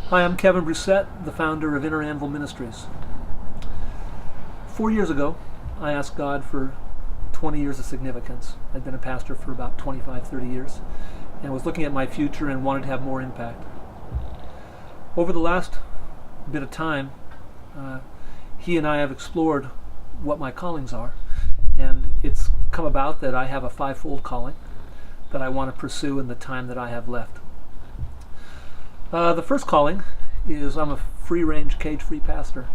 Hi, I'm Kevin Brusett, the founder of Inner Anvil Ministries. 4 years ago, I asked God for 20 years of significance. I'd been a pastor for about 25, 30 years, and was looking at my future and wanted to have more impact. Over the last bit of time, he and I have explored what my callings are, and it's come about that I have a fivefold calling that I want to pursue in the time that I have left. The first calling is I'm a free-range, cage-free pastor.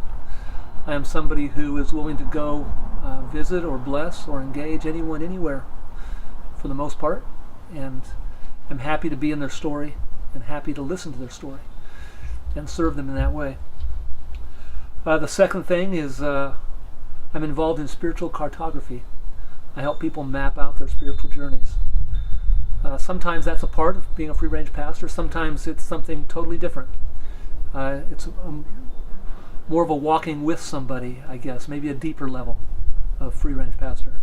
I am somebody who is willing to go visit or bless or engage anyone anywhere for the most part, and I'm happy to be in their story and happy to listen to their story and serve them in that way. The second thing is I'm involved in spiritual cartography. I help people map out their spiritual journeys. Sometimes that's a part of being a free-range pastor. Sometimes it's something totally different. It's more of a walking with somebody, I guess, maybe a deeper level of free-range pastor.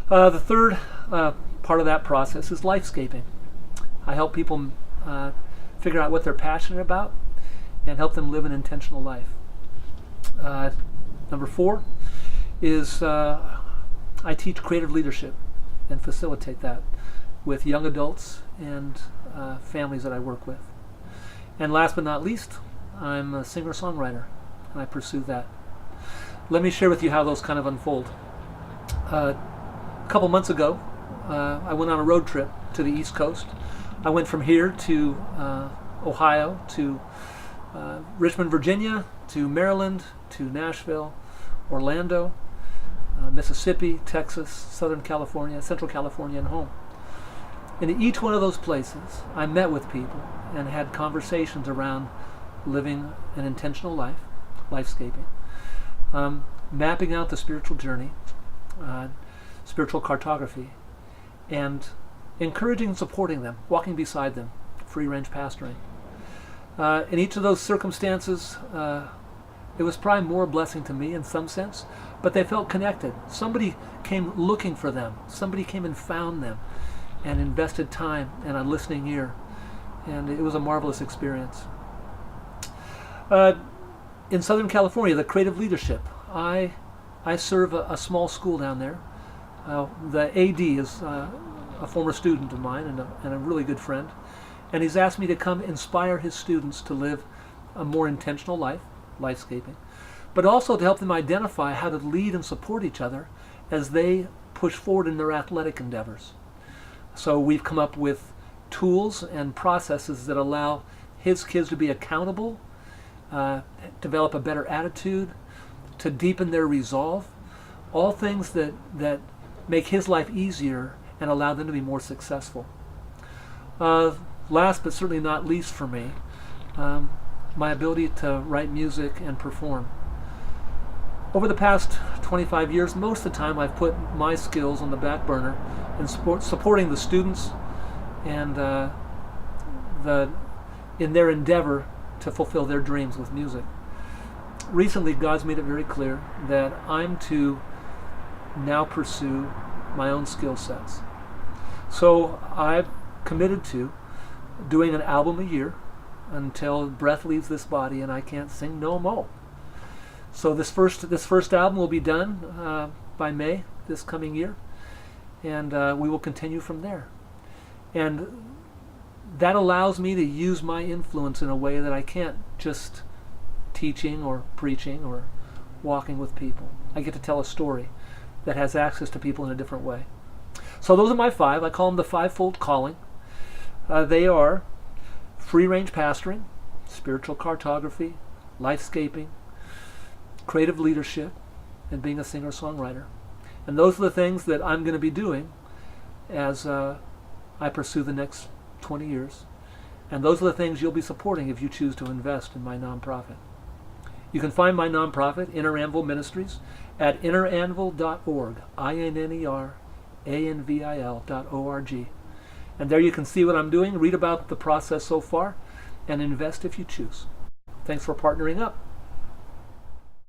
The third part of that process is lifescaping. I help people figure out what they're passionate about and help them live an intentional life. Number 4 is I teach creative leadership and facilitate that with young adults and families that I work with. And last but not least, I'm a singer-songwriter, and I pursue that. Let me share with you how those kind of unfold. A couple months ago, I went on a road trip to the East Coast. I went from here to Ohio, to Richmond, Virginia, to Maryland, to Nashville, Orlando, Mississippi, Texas, Southern California, Central California, and home. In each one of those places, I met with people and had conversations around living an intentional life, lifescaping, mapping out the spiritual journey, spiritual cartography, and encouraging and supporting them, walking beside them, free-range pastoring. In each of those circumstances, it was probably more a blessing to me in some sense, but they felt connected. Somebody came looking for them. Somebody came and found them and invested time and a listening ear. And it was a marvelous experience. In Southern California, the creative leadership, I serve a small school down there. The AD is a former student of mine and a really good friend. And he's asked me to come inspire his students to live a more intentional life, lifescaping, but also to help them identify how to lead and support each other as they push forward in their athletic endeavors. So we've come up with tools and processes that allow his kids to be accountable, develop a better attitude, to deepen their resolve, all things that make his life easier and allow them to be more successful. Last but certainly not least for me, my ability to write music and perform. Over the past 25 years, most of the time I've put my skills on the back burner in supporting the students and in their endeavor to fulfill their dreams with music. Recently, God's made it very clear that I'm to now pursue my own skill sets. So I've committed to doing an album a year until breath leaves this body and I can't sing no more. So this first album will be done by May this coming year, and we will continue from there. And that allows me to use my influence in a way that I can't just teaching or preaching or walking with people. I get to tell a story that has access to people in a different way. So those are my 5. I call them the fivefold calling. They are free-range pastoring, spiritual cartography, lifescaping, creative leadership, and being a singer-songwriter. And those are the things that I'm going to be doing as I pursue the next 20 years. And those are the things you'll be supporting if you choose to invest in my nonprofit. You can find my nonprofit, Inner Anvil Ministries, at inneranvil.org, INNERANVIL.org. And there you can see what I'm doing, read about the process so far, and invest if you choose. Thanks for partnering up.